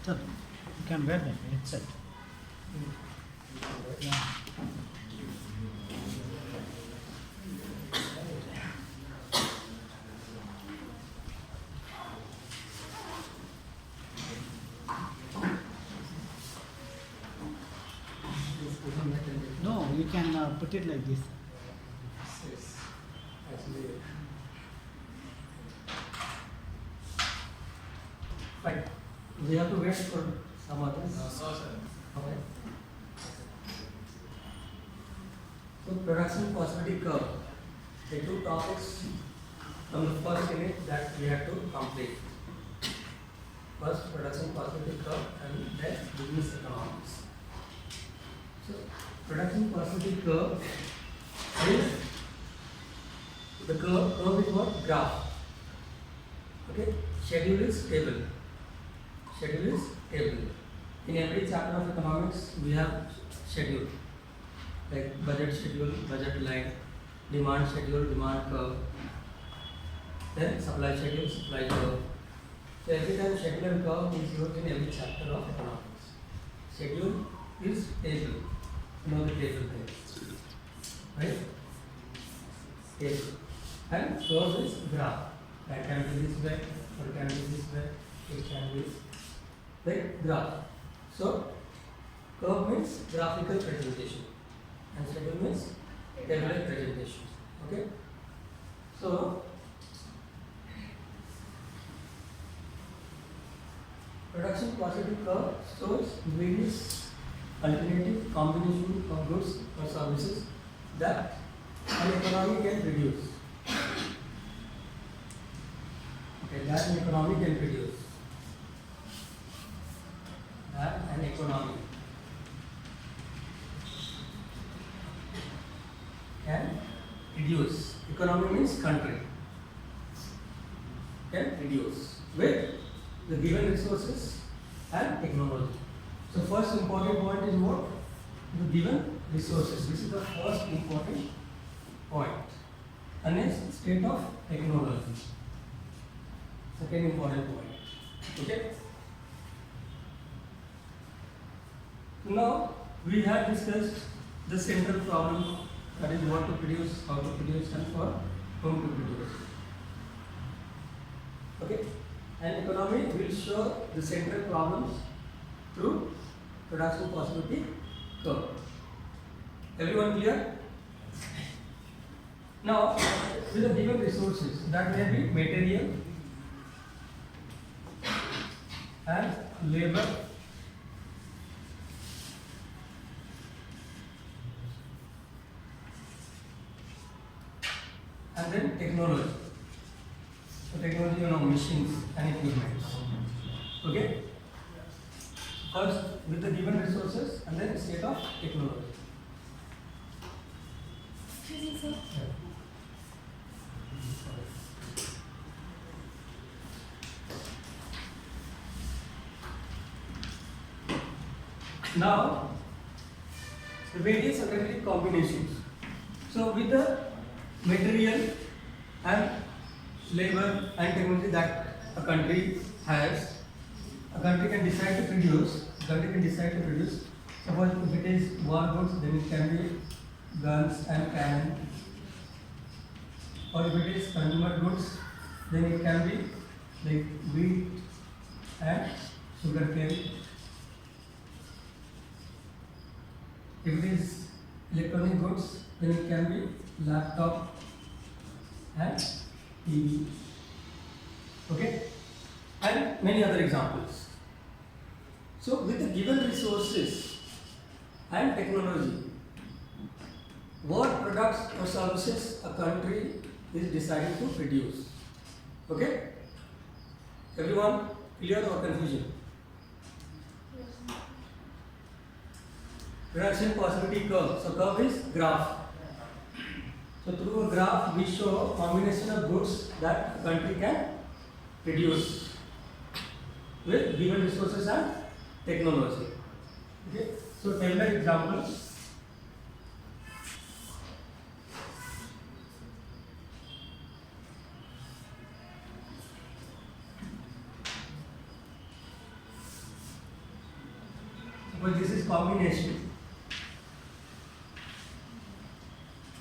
Sir, you can wear the headset. Yeah. No, you can put it like this. Yes, actually. Fine. We have to wait for some others. Okay. So production possibility curve. The two topics from the first unit that we have to complete. First production possibility curve and then business economics. So production possibility curve is the curve is what? Graph. Okay. Schedule is table. Schedule is table. In every chapter of economics, we have schedule, like budget schedule, budget line, demand schedule, demand curve, then supply schedule, supply curve. So every time schedule and curve is used in every chapter of economics. Schedule is table. You know the table thing, right? Table. And curve is graph. That can be this way, or it can be this way, it can be like graph. So curve means graphical presentation and schedule means tabular presentation. Okay. So production possibility curve shows various alternative combination of goods or services that an economy can produce. Okay, that an economy can produce. That an economy can reduce. Economy means country. Can reduce with the given resources and technology. So first important point is what? The given resources. This is the first important point. And next, state of technology. Second important point. Okay. Now we have discussed the central problem, that is what to produce, how to produce, and for whom to produce. Okay, and economy will show the central problems through production possibility curve. Everyone clear? Now, with the given resources, that may be material and labor and then technology. So technology, you know, machines and equipment. Okay? First with the given resources and then state of technology. Now, the various alternative combinations. So with the material and labor and technology that a country has, a country can decide to produce. Suppose if it is war goods, then it can be guns and cannon. Or if it is consumer goods, then it can be like wheat and sugarcane. If it is electronic goods, then it can be laptop and TV. Okay? And many other examples. So with the given resources and technology, what products or services a country is deciding to produce. Okay? Everyone clear or confusion? Production possibility curve. So curve is graph. So through a graph we show a combination of goods that a country can produce with given resources and technology. Okay. So tabular example. But this is combination.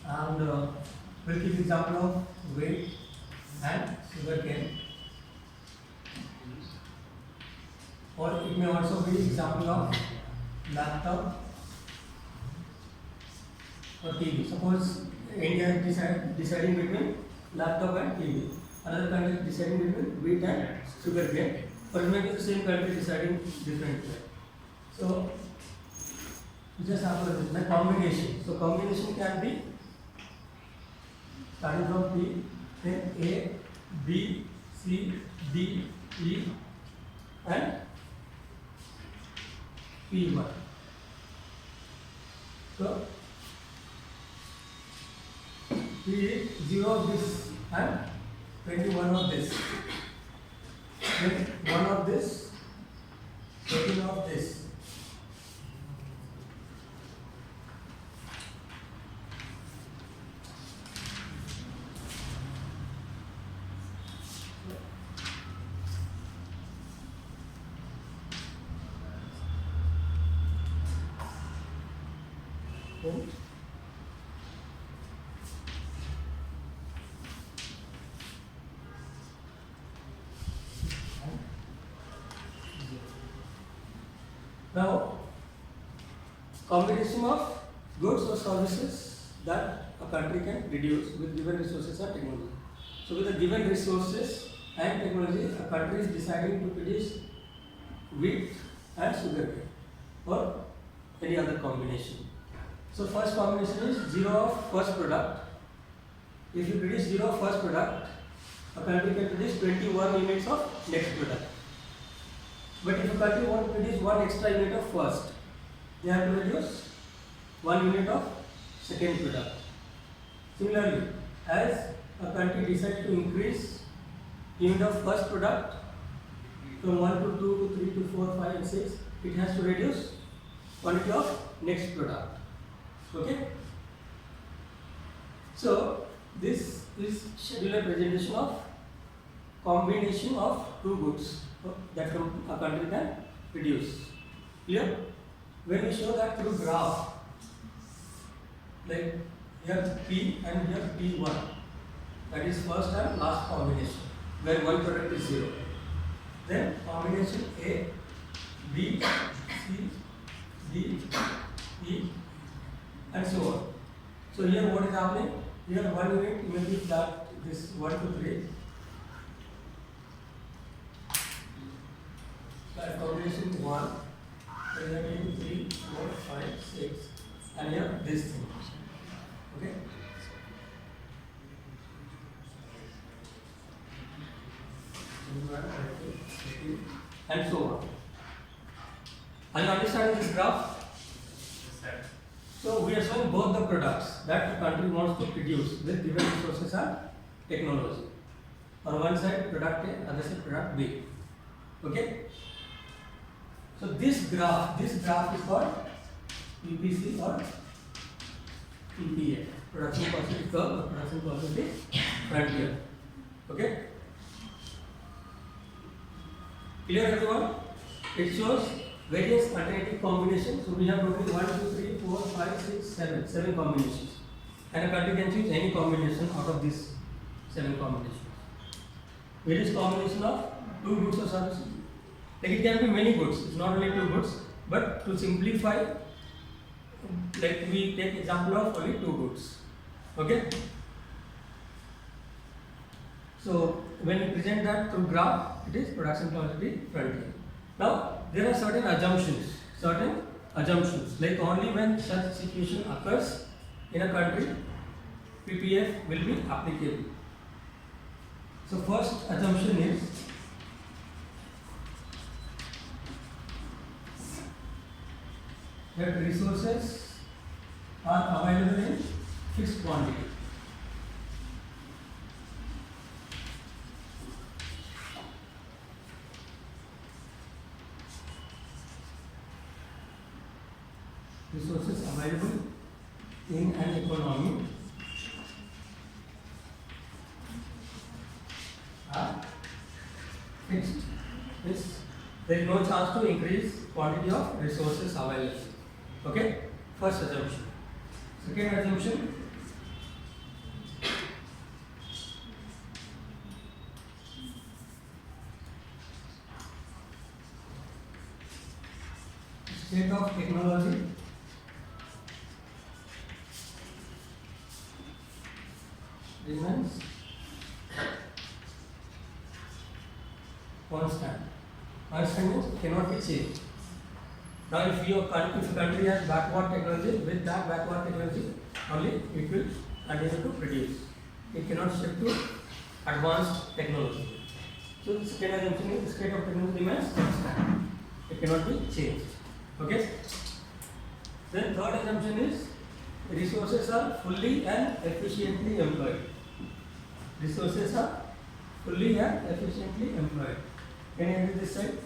And we'll keep example of wheat and sugarcane. Or it may also be example of laptop or TV. Suppose India is deciding between laptop and TV. Another country is deciding between wheat and sugarcane. Or it may be the same country deciding differently. So you just have a combination. So combination can be starting from P, then A, B, C, D, E, and P1. So P is 0 of this and 21 of this. Then 1 of this, 13 of this. Then now, combination of goods or services that a country can reduce with given resources and technology. So, with the given resources and technology, a country is deciding to produce wheat and sugarcane or any other combination. So, first combination is 0 of first product. If you produce 0 of first product, a country can produce 21 units of next product. But if a country wants to produce 1 extra unit of first, they have to produce 1 unit of second product. Similarly, as a country decides to increase unit of first product from 1 to 2 to 3 to 4, 5 and 6, it has to reduce quantity of next product. Okay? So, this is schedular presentation of combination of two goods that a country can produce. Clear? When we show that through graph, like here P and here P1, that is first and last combination, where one product is 0. Then combination A, B, C, D, E, and so on. So here what is happening? Here 1 unit may be that this 1 to 3. That combination 1, then 2, 3, 4, 5, 6, and here this thing. Okay? And so on. Are you understanding this graph? So we are showing both the products that the country wants to produce with given resources and technology. On one side product A, other side product B. Okay? So this graph is called PPC or PPA, production positive curve or production positive frontier. Okay? Clear everyone? It shows various alternative combinations. So we have totally 1, 2, 3, 4, 5, 6, 7. 7 combinations. And a country can choose any combination out of these 7 combinations. Various combination of two goods or services. Like it can be many goods, it's not only 2 goods, but to simplify, like we take example of only 2 goods. Okay? So when we present that through graph, it is production quantity frontier. Now there are certain assumptions, like only when such situation occurs in a country, PPF will be applicable. So first assumption is that resources are available in fixed quantity. Resources available in an economy are fixed there is no chance to increase quantity of resources available. Okay, first assumption. Second assumption, state of technology remains constant. Constant means cannot be changed. Now, if your country has backward technology, with that backward technology only it will continue to produce. It cannot shift to advanced technology. So, the second assumption is the state of technology remains constant. It cannot be changed. Okay. Then third assumption is resources are fully and efficiently employed. Resources are fully and efficiently employed. Can you read this side?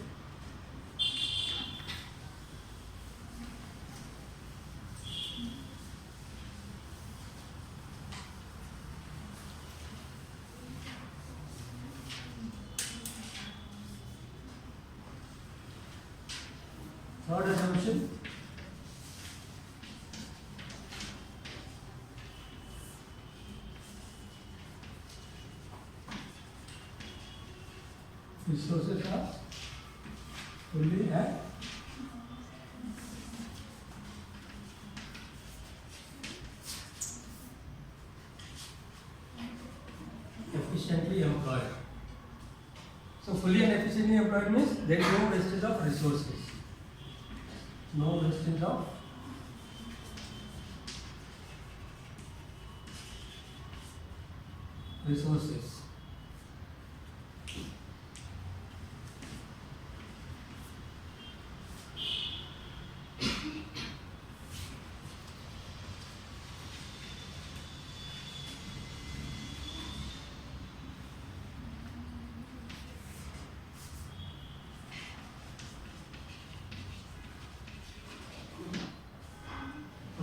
Third assumption, resources are fully and efficiently employed. So fully and efficiently employed means there is no wastage of resources. No wastage of resources.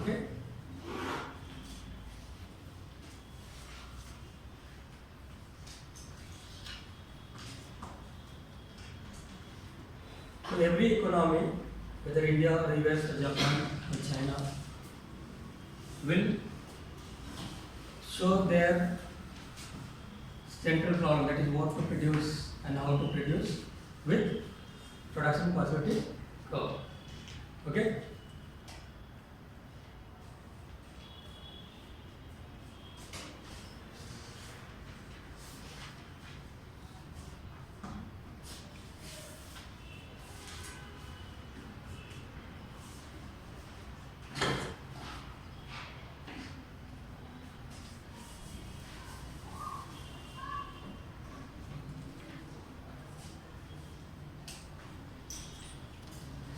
Okay. So every economy, whether India or US or Japan or China, will show their central problem, that is what to produce and how to produce, with production possibility curve. Okay.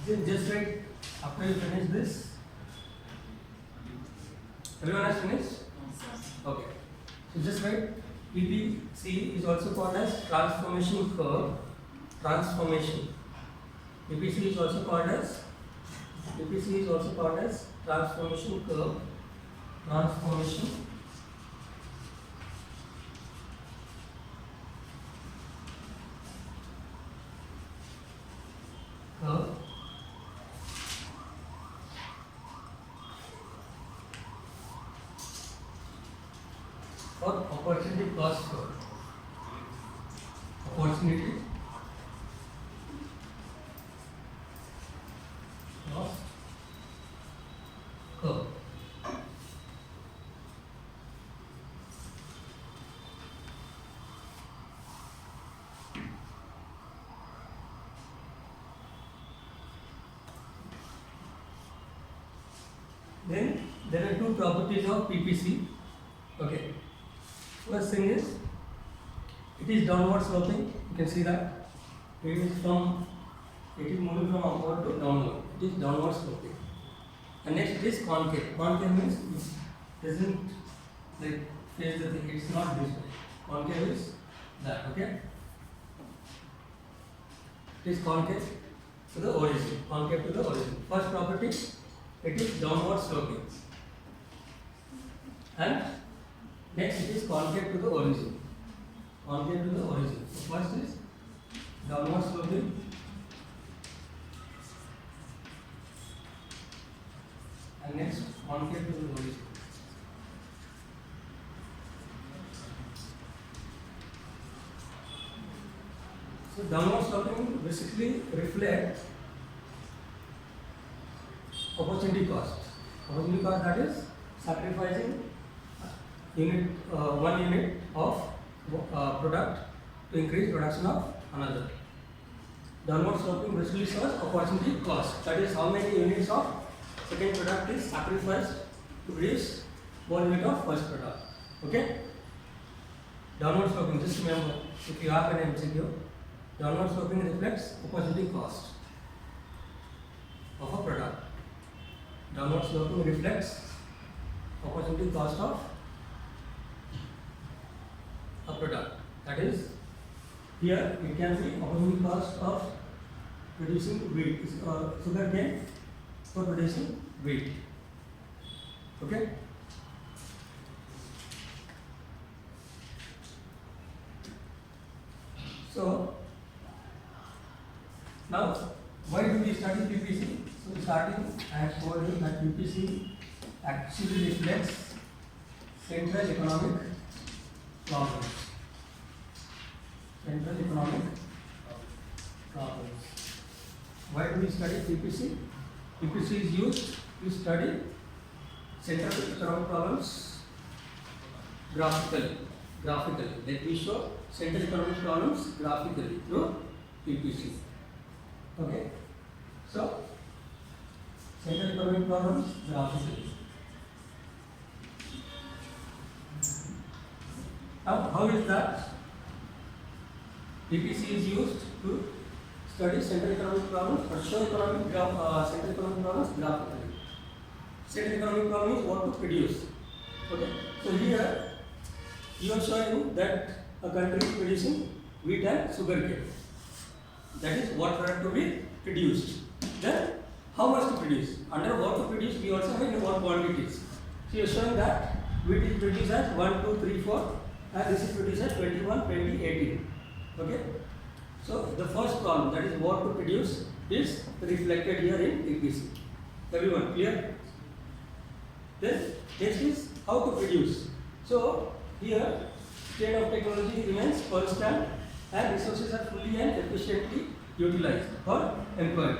Then just write after you finish this. Everyone has finished? Okay. So just write PPC is also called as transformation curve. Transformation. PPC is also called as transformation curve. Transformation curve. Or opportunity cost curve. Opportunity cost curve. Then there are two properties of PPC. Okay. First thing is, it is downward sloping. You can see that it is moving from upward to downward. It is downward sloping. And next it is concave. Concave means it doesn't like face the thing. It's not this way. Concave is that. Okay. It is concave to the origin. Concave to the origin. First property, it is downward sloping. And next it is concave to the origin. Concave to the origin. So first is downward sloping. concave to the horizon. So downward sloping basically reflect opportunity cost. Opportunity cost, that is sacrificing one unit of product to increase production of another. Downward sloping basically shows opportunity cost. That is how many units of second product is sacrificed to produce one unit of first product. Okay? Downward sloping, just remember, if you have an MCQ, downward sloping reflects opportunity cost of a product. Downward sloping reflects opportunity cost of a product. That is, here you can see opportunity cost of producing wheat, sugar cane for producing wheat. Okay? So, now why do we study PPC? So, starting I have told you that PPC actually reflects central economic problems. Central economic problems. Why do we study PPC? PPC is used to study central economic problems graphically. Let me show central economic problems graphically through PPC. Okay. So, central economic problems graphically. Now, how is that? PPC is used to study central economic problems or show central economic problems graphically. Central economic problem is what to produce. Okay. So here you are showing that a country is producing wheat and sugar cane. That is what product to be produced. Then how much to produce? Under what to produce, we also have in what quantities. So you are showing that wheat is produced at 1, 2, 3, 4 and this is produced at 21, 20, 18. Okay. So the first column, that is what to produce, is reflected here in PPC. Everyone clear? Then next is how to produce. So here state of technology remains constant and resources are fully and efficiently utilized or employed.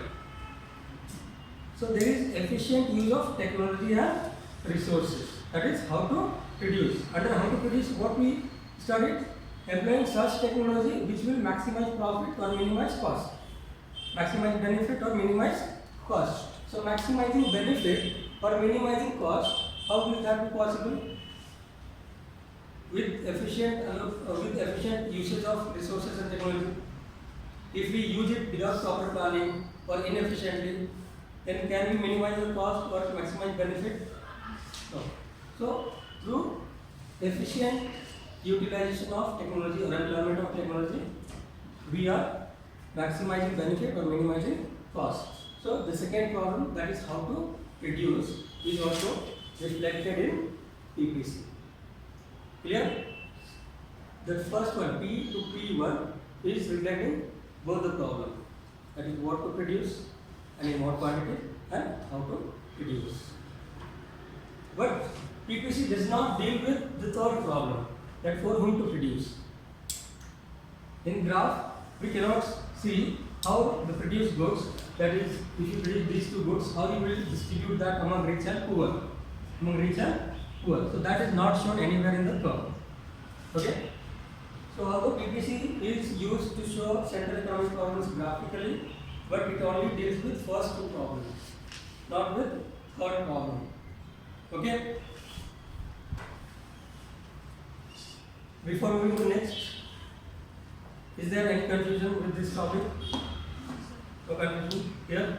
So there is efficient use of technology and resources. That is how to produce. Under how to produce, what we studied, employing such technology which will maximize profit or minimize cost. Maximize benefit or minimize cost. So maximizing benefit or minimizing cost, how will that be possible? With efficient usage of resources and technology. If we use it without proper planning or inefficiently, then can we minimize the cost or maximize benefit? No. So through efficient utilization of technology or employment of technology, we are maximizing benefit or minimizing cost. So the second problem, that is how to reduce, is also reflected in PPC. Clear? The first one, P to P1, is reflecting both the problem. That is what to produce and in what quantity and how to produce. But PPC does not deal with the third problem, that for whom to produce. In graph, we cannot see how the produced goods, that is, if you produce these two goods, how you will distribute that among rich and poor. Among rich and poor. So that is not shown anywhere in the curve. Okay? So although PPC is used to show central economic problems graphically, but it only deals with first two problems, not with third problem. Okay? Before moving to next, is there any confusion with this topic? No confusion here?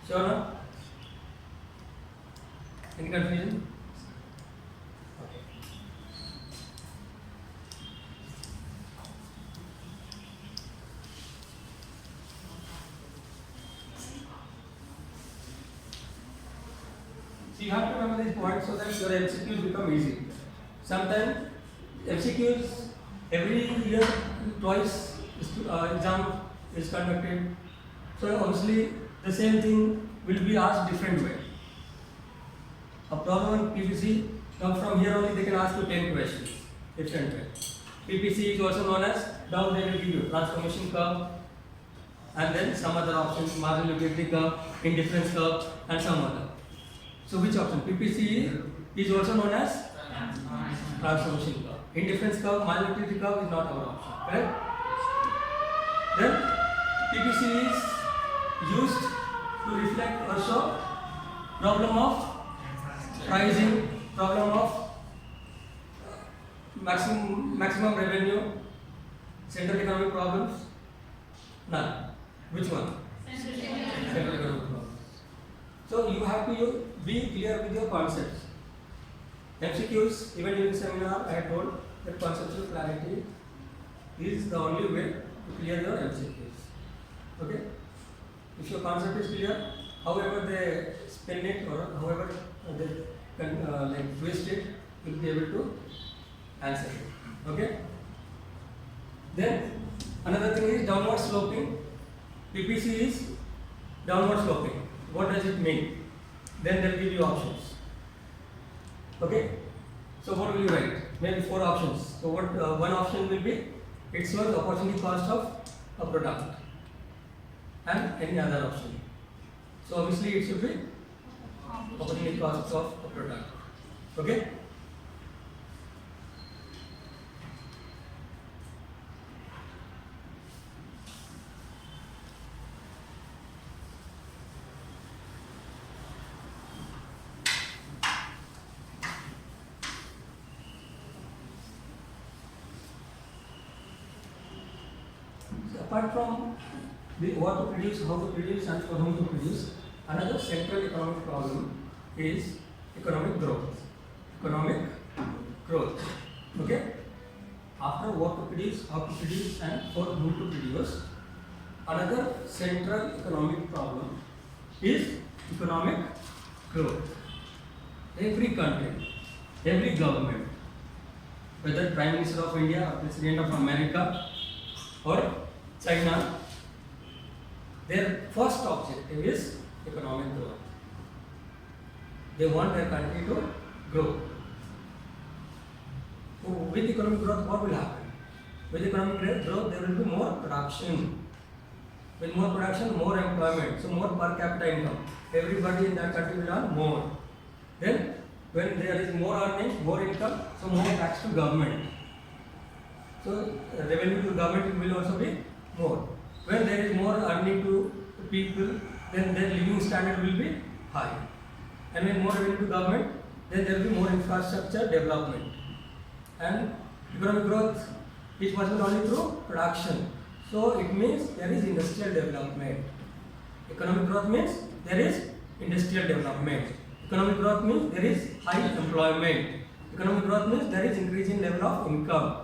Sure now? Any confusion? Okay. So you have to remember these points so that your MCQs become easy. Sometimes MCQs every year twice exam is conducted. So obviously the same thing will be asked different way. A problem on PPC comes from here only. They can ask you 10 questions. Different way. PPC is also known as, down there will give you transformation curve, and then some other options, marginal utility curve, indifference curve, and some other. So which option? PPC is also known as transformation curve. Indifference curve, marginal utility curve is not our option. Correct? Then PPC is used to reflect also problem of pricing, problem of maximum revenue, central economic problems. None. Which one? Central economic problems. So you have to be clear with your concepts. MCQs, even during seminar, I told that conceptual clarity is the only way to clear your MCQs. Okay? If your concept is clear, however they spin it or however they can twist it, you will be able to answer it. Okay? Then another thing is downward sloping. PPC is downward sloping. What does it mean? Then they'll give you options. Okay? So what will you write? Maybe 4 options. So what one option will be, it shows opportunity cost of a product and any other option. So obviously it should be opportunity cost of a product. Okay? Apart from the what to produce, how to produce, and for whom to produce, another central economic problem is economic growth. Economic growth. Okay? After what to produce, how to produce, and for whom to produce, another central economic problem is economic growth. Every country, every government, whether Prime Minister of India or President of America or China, their first objective is economic growth. They want their country to grow. So with economic growth, what will happen? With economic growth, there will be more production. With more production, more employment. So more per capita income. Everybody in that country will earn more. Then, when there is more earning, more income, so more tax to government. So revenue to government will also be more. When there is more earning to people, then their living standard will be high. And when more revenue to government, then there will be more infrastructure development. And economic growth is possible only through production. So it means there is industrial development. Economic growth means there is industrial development. Economic growth means there is high employment. Economic growth means there is increasing level of income.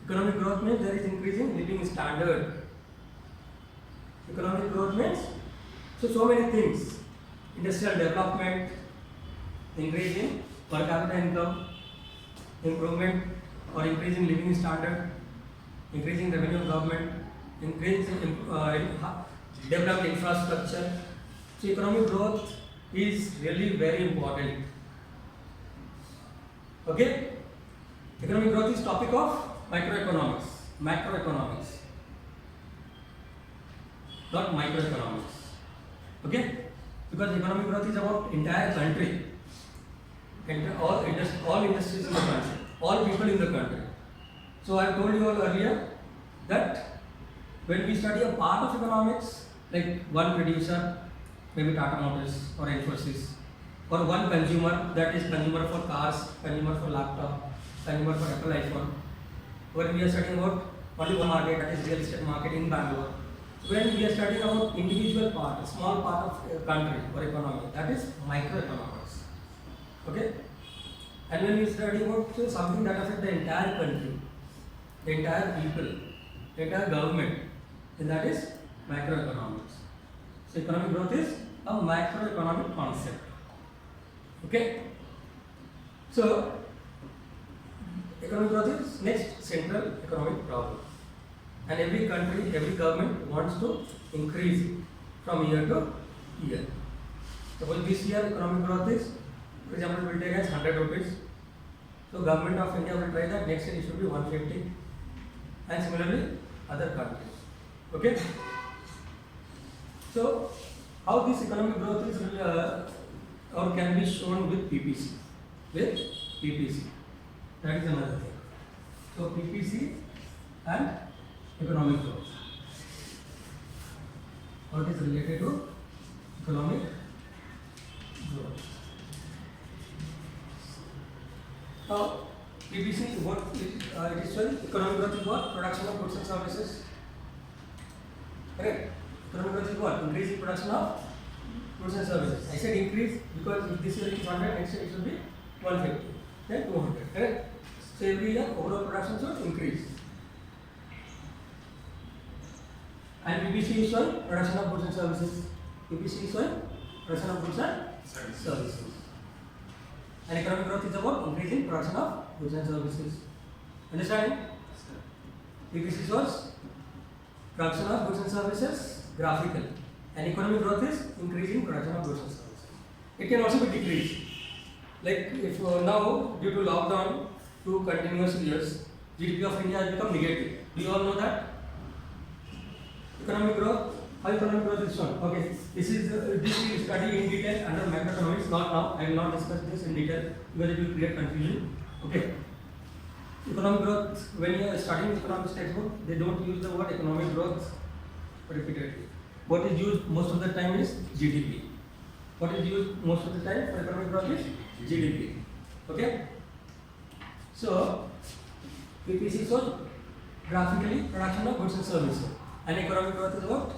Economic growth means there is increasing living standard. Economic growth means so many things. Industrial development, increasing per capita income, improvement or increasing living standard, increasing revenue of government, increasing developed infrastructure. So economic growth is really very important. Okay? Economic growth is topic of microeconomics. Macroeconomics. Not microeconomics. Okay? Because economic growth is about entire country. All industries in the country. All people in the country. So I told you all earlier that when we study a part of economics, like one producer, maybe Tata Motors or Infosys, or one consumer, that is consumer for cars, consumer for laptop, consumer for Apple iPhone. When we are studying about only one market, that is real estate market in Bangalore. When we are studying about individual part, a small part of a country or economy, that is microeconomics. Okay? And when we study about something that affects the entire country, the entire people, the entire government, then that is macroeconomics. So economic growth is a macroeconomic concept. Okay? So economic growth is next central economic problem. And every country, every government wants to increase from year to year. Suppose this year economic growth is For example, we'll take as 100 rupees. So government of India will try that next year it should be 150, and similarly other countries. Okay. So how this economic growth is or can be shown with PPC. With PPC. That is another thing. So PPC and economic growth. What is related to economic growth? Now, PPC, what it is showing? Economic growth is what? Production of goods and services. Correct? Economic growth is what? Increase in production of goods and services. I said increase because if this year it is 100, next year it should be 150, then 200. Correct? So every year overall production should increase. And PPC is showing production of goods and services. PPC is showing production of goods and services. And economic growth is about increasing production of goods and services. Understand? PPC shows production of goods and services graphical. And economic growth is increasing production of goods and services. It can also be decreased. Like if now due to lockdown, 2 continuous years, GDP of India has become negative. Do you all know that? Economic growth, how economic growth is shown? Okay, this we study in detail under macroeconomics. Not now. I will not discuss this in detail because it will create confusion. Okay. Economic growth. When you are studying economics textbook, they don't use the word economic growth repeatedly. What is used most of the time is GDP. What is used most of the time for economic growth is GDP. Okay. So PPC shows graphically production of goods and services. And economic growth is what?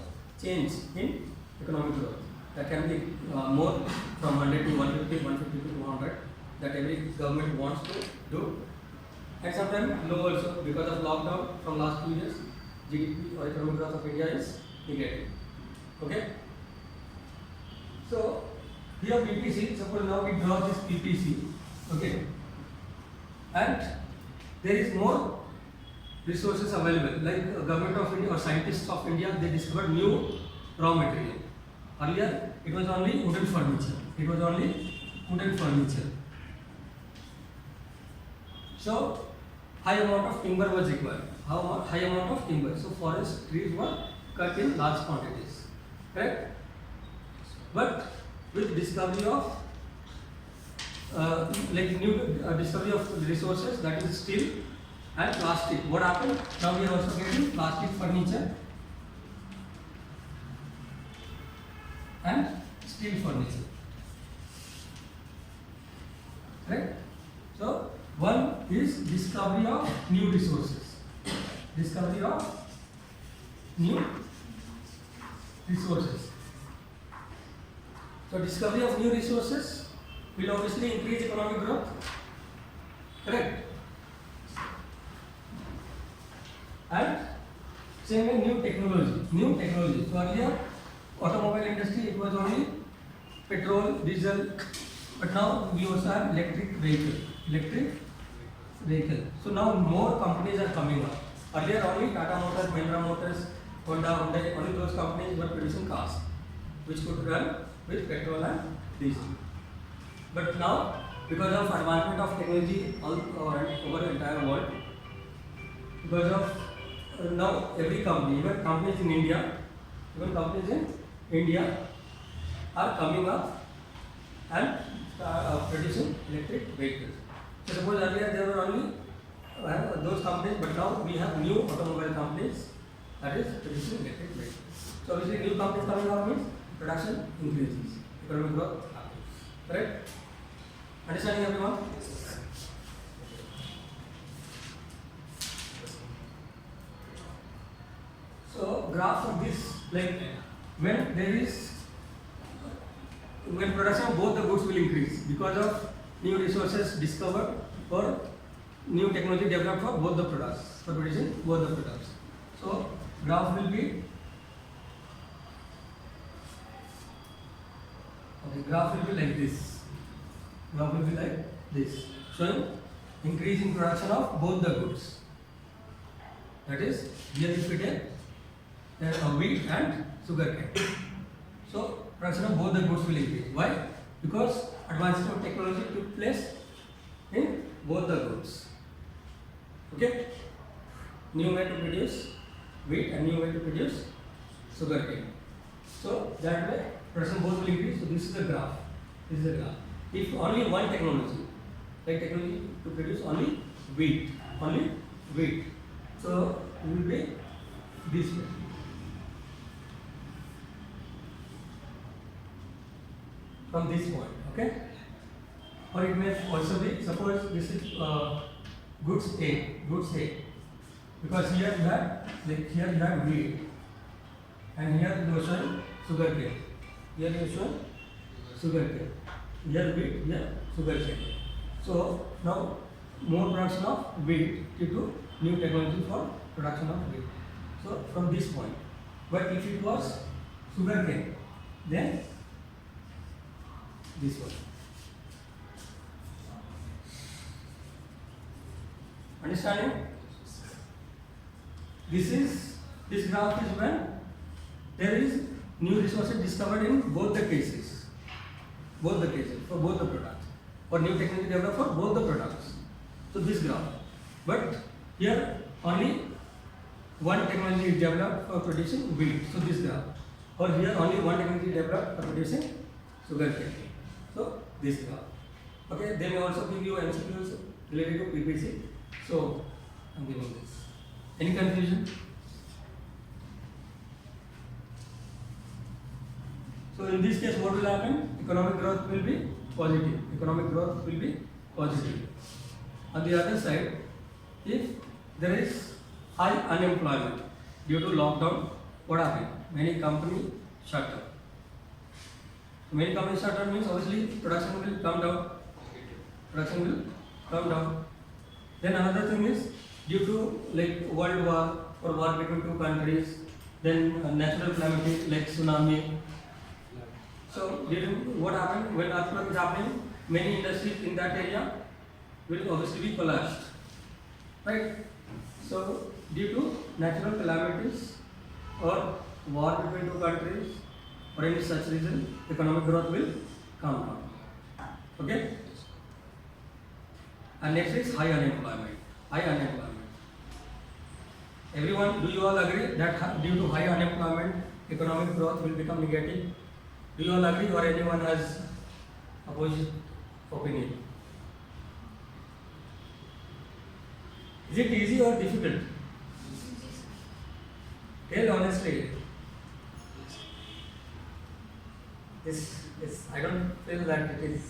Change in economic growth. That can be more from 100 to 150, 150 to 200 that every government wants to do. And sometimes low also because of lockdown from last 2 years, GDP or economic growth of India is negative. Okay? So here PPC, suppose now we draw this PPC. Okay? And there is more resources available, like government of India or scientists of India, they discovered new raw material. Earlier it was only wooden furniture. It was only wooden furniture. So high amount of timber was required. High amount of timber. So forest trees were cut in large quantities. Correct? But with discovery of discovery of resources, that is steel and plastic. What happened? Now we are also getting plastic furniture and steel furniture. Right? So one is discovery of new resources. Discovery of new resources. So discovery of new resources will obviously increase economic growth. Correct? And same way new technology. New technology. So earlier automobile industry it was only petrol, diesel, but now we also have electric vehicle. Electric vehicle. So now more companies are coming up. Earlier only Tata Motors, Mahindra Motors, Honda, Hyundai, only those companies were producing cars which could run with petrol and diesel. But now because of advancement of technology over the entire world, because of now every company, even companies in India are coming up and producing electric vehicles. So suppose earlier there were only those companies, but now we have new automobile companies that is producing electric vehicles. So obviously new companies coming up means production increases, economic growth happens. Correct? Understanding everyone? So graph of this, like when production of both the goods will increase because of new resources discovered or new technology developed for both the products, for producing both the products. So graph will be like this. Graph will be like this, showing increase in production of both the goods. That is, here if we take wheat and sugarcane. So production of both the goods will increase. Why? Because advancement of technology took place in both the groups. Okay, new way to produce wheat and new way to produce sugarcane. So that way production both will increase. So this is the graph. This is the graph. If only one technology, like technology to produce only wheat, so it will be this way. From this point, okay? Or it may also be, suppose this is goods A, because here you have, like here you have wheat, and here you are showing sugarcane. Here you are showing sugarcane. Here wheat, here sugarcane. So now more production of wheat due to new technology for production of wheat. So from this point, but if it was sugarcane, then this one. Understanding? This graph is when there is new resources discovered in both the cases for both the products, or new technology developed for both the products. So this graph, but here only one technology is developed for producing wheat. So this graph, or here only one technology developed for producing sugarcane. So this graph. Okay, they may also give you MCQs related to PPC. So I'm giving this. Any confusion? So in this case, what will happen? Economic growth will be positive. Economic growth will be positive. On the other side, if there is high unemployment due to lockdown, what happened? Many companies shut down. Many companies shut down means obviously production will come down. Production will come down. Then another thing is due to like world war or war between two countries, then natural calamity like tsunami. So during what happened when earthquake is happening, many industries in that area will obviously be collapsed, right? So due to natural calamities or war between two countries or any such reason, economic growth will come down. Okay? And next is high unemployment. High unemployment. Everyone, do you all agree that due to high unemployment, economic growth will become negative? Do you all agree, or anyone has opposite opinion? Is it easy or difficult? Tell honestly. I don't feel that it is.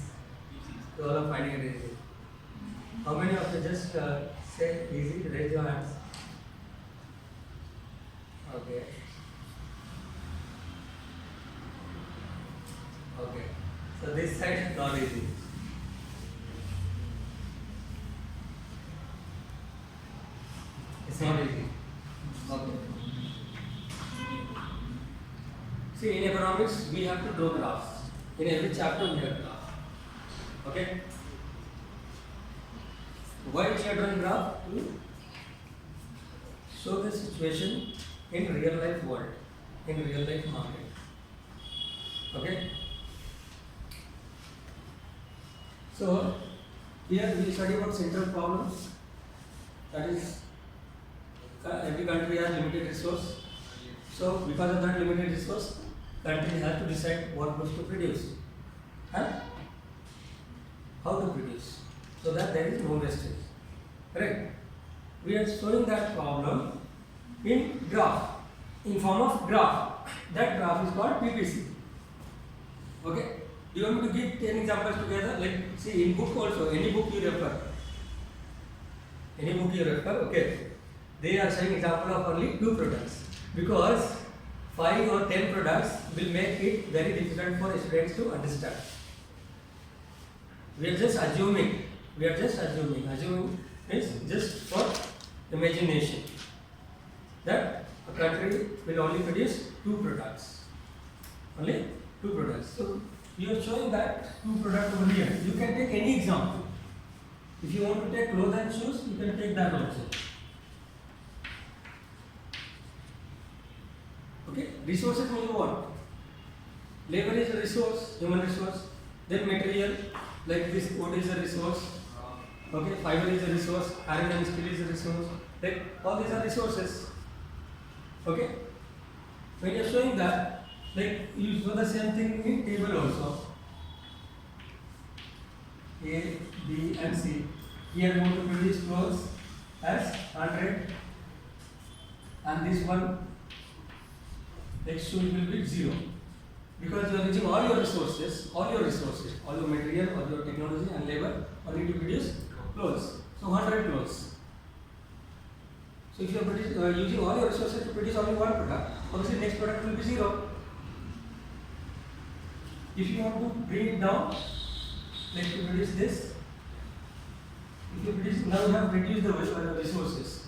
You all are finding it easy. How many of you just say easy? Raise your hands. Okay. Okay. So this side is not easy. It's not easy. Okay. See, in economics, we have to draw graphs. In every chapter, we have graphs. Okay? Why we are drawing graph? To show the situation in real life world, in real life market. Okay? So, here we study about central problems. That is, every country has limited resource. So, because of that limited resource, country has to decide what goods to produce and how to produce, so that there is no wastage. Correct? We are showing that problem in graph, in form of graph. That graph is called PPC. Okay? Do you want me to give 10 examples together? Like, see, in book also, any book you refer. Okay? They are showing example of only 2 products. Because 5 or 10 products will make it very difficult for students to understand. We are just assuming. Assuming is just for imagination. That a country will only produce 2 products. Only 2 products. So you are showing that 2 products over here. You can take any example. If you want to take clothes and shoes, you can take that also. Okay, resources mean what? Labor is a resource, human resource. Then material, like this wood is a resource, okay, fiber is a resource, iron and steel is a resource, like all these are resources, okay. When you are showing that, like you show the same thing in table also. A, B and C. Here we want to produce clothes as 100 and this one X should will be 0 because you are using all your resources, all your material, all your technology and labor only to produce clothes. So 100 clothes. So if you are using all your resources to produce only one product, obviously next product will be 0. If you want to bring it down, like to produce this, if you produce, now you have reduced the resources.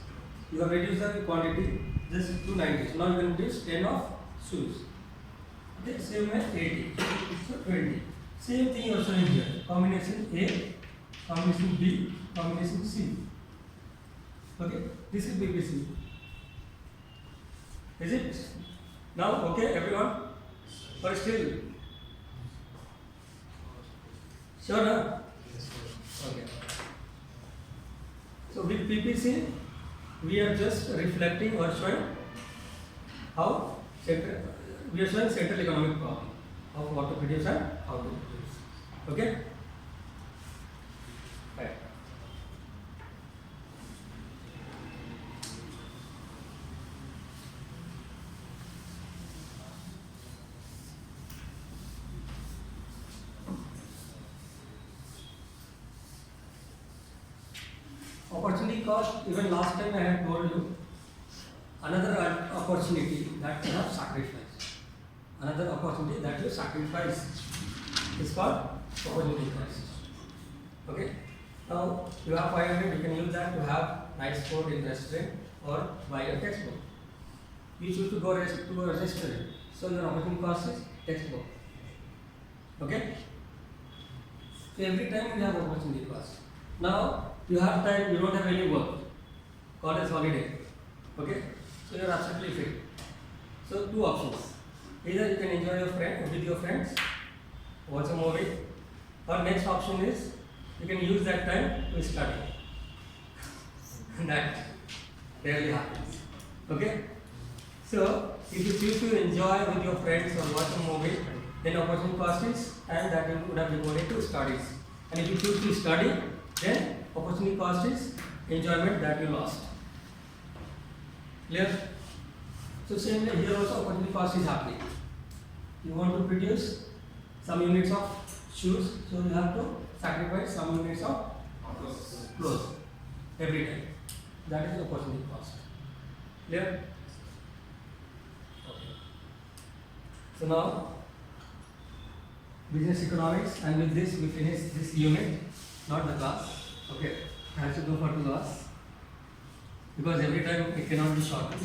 You have reduced the quantity just to 90. So now you can produce 10 of shoes. Okay, same as 80. So 20. Same thing you are showing here. Combination A, combination B, combination C. Okay, this is BBC. Is it? Now, okay, everyone? Or still? Sure, no? Okay. So with PPC, we are just reflecting or showing how we are showing central economic problem of what to produce and how to produce. Okay? Right. Opportunity cost, even last time I had told you, another opportunity that you have sacrificed. Another opportunity that you sacrifice is called opportunity cost. Okay? Now you have 500, you can use that to have nice food in restaurant or buy a textbook. You choose to go to a restaurant, so your opportunity cost is textbook. Okay? So every time you have opportunity cost. Now you have time, you don't have any work, college holiday, okay, so you are absolutely free. So two options, either you can enjoy with your friends, watch a movie, or next option is you can use that time to study. That rarely happens, okay. So if you choose to enjoy with your friends or watch a movie, then opportunity cost is time that you would have devoted to studies, and if you choose to study, then opportunity cost is enjoyment that you lost. Clear? So same way here also opportunity cost is happening. You want to produce some units of shoes, so you have to sacrifice some units of clothes every time. That is opportunity cost. Clear? Okay. So now business economics, and with this we finish this unit, not the class. Okay, I have to go for the class because every time it cannot be shortened.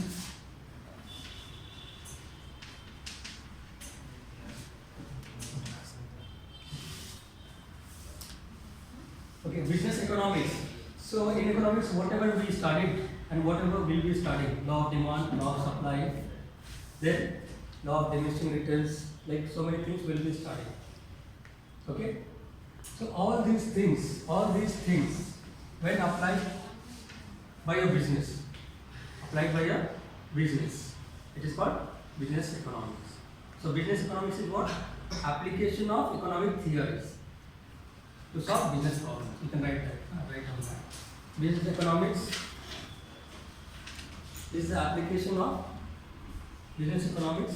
Okay, business economics. So in economics, whatever we studied and whatever we will be studying, law of demand, law of supply, then law of diminishing returns, like so many things we will be studying. Okay. So all these things, when applied by your business, it is called business economics. So business economics is what? Application of economic theories to solve business problems. You can write that, write down that. Business economics is the application of business economics.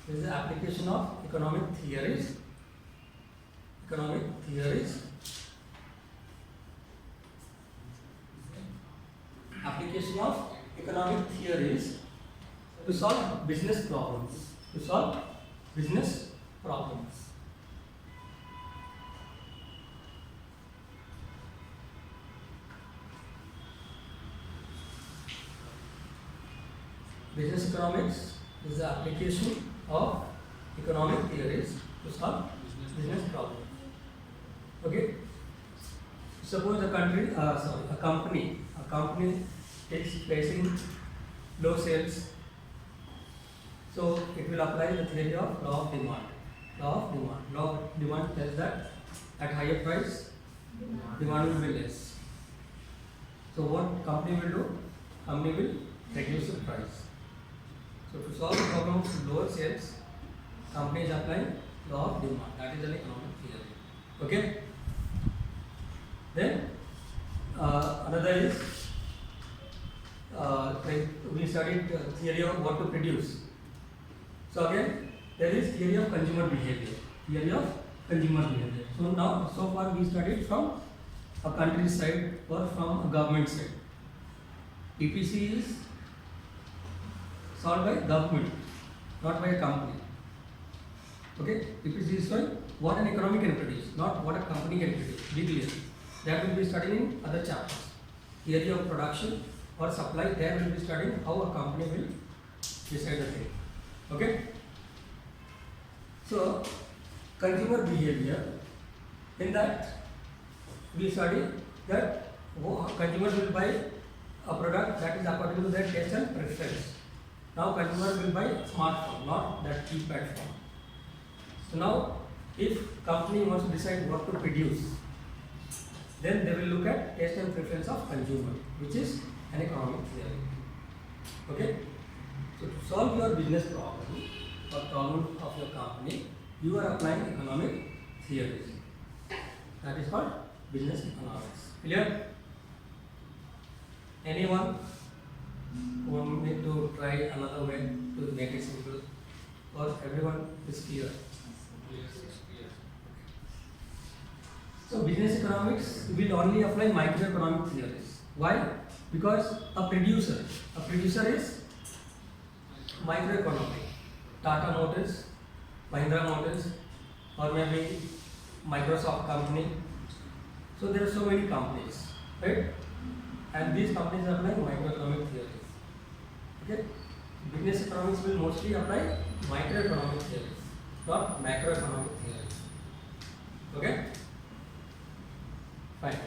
Is the application of economic theories. Application of economic theories to solve business problems. Business economics is the application of economic theories to solve business problems. Okay. Suppose a company is facing low sales, so it will apply the theory of law of demand. Law of demand. Law of demand tells that at higher price, demand will be less. So what company will do? Company will reduce the price. So to solve the problem of lower sales, company is applying law of demand. That is an economic theory. Okay. Then another is like we studied theory of what to produce. So again, there is theory of consumer behavior. Theory of consumer behavior. So now, so far we studied from a country side or from a government side. EPC is solved by government, not by a company. Okay, EPC is showing what an economy can produce, not what a company can produce. Be clear. That will be studying in other chapters. Theory of production or supply, there will be studying how a company will decide the thing. Okay? So, consumer behavior, in that we study that consumers will buy a product that is according to their taste and preference. Now consumer will buy smartphone, not that keypad phone. So now, if company wants to decide what to produce, then they will look at taste and preference of consumer, which is an economic theory. Okay? So to solve your business problem or problem of your company, you are applying economic theories. That is called business economics. Clear? Anyone want me to try another way to make it simple? Or everyone is clear? So business economics will only apply microeconomic theories. Why? Because a producer is microeconomic. Tata Motors, Mahindra Motors, or maybe Microsoft company. So there are so many companies, right? And these companies apply microeconomic theories. Okay? Business economics will mostly apply microeconomic theories, not macroeconomic theories. Okay? Fine.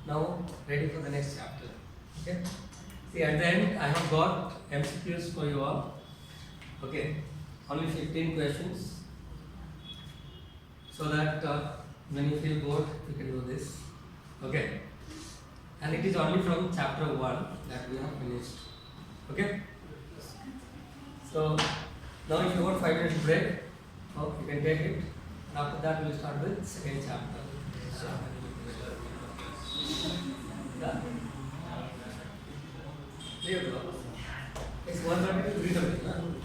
Now, ready for the next chapter. Okay? See, at the end, I have got MCQs for you all. Okay? Only 15 questions. So that when you feel bored, you can do this. Okay? And it is only from chapter 1 that we have finished. Okay? So, now if you want 5 minutes break, you can take it. And after that, we will start with second chapter. Yeah? Clear, bro? It's 1:30 to 3:30.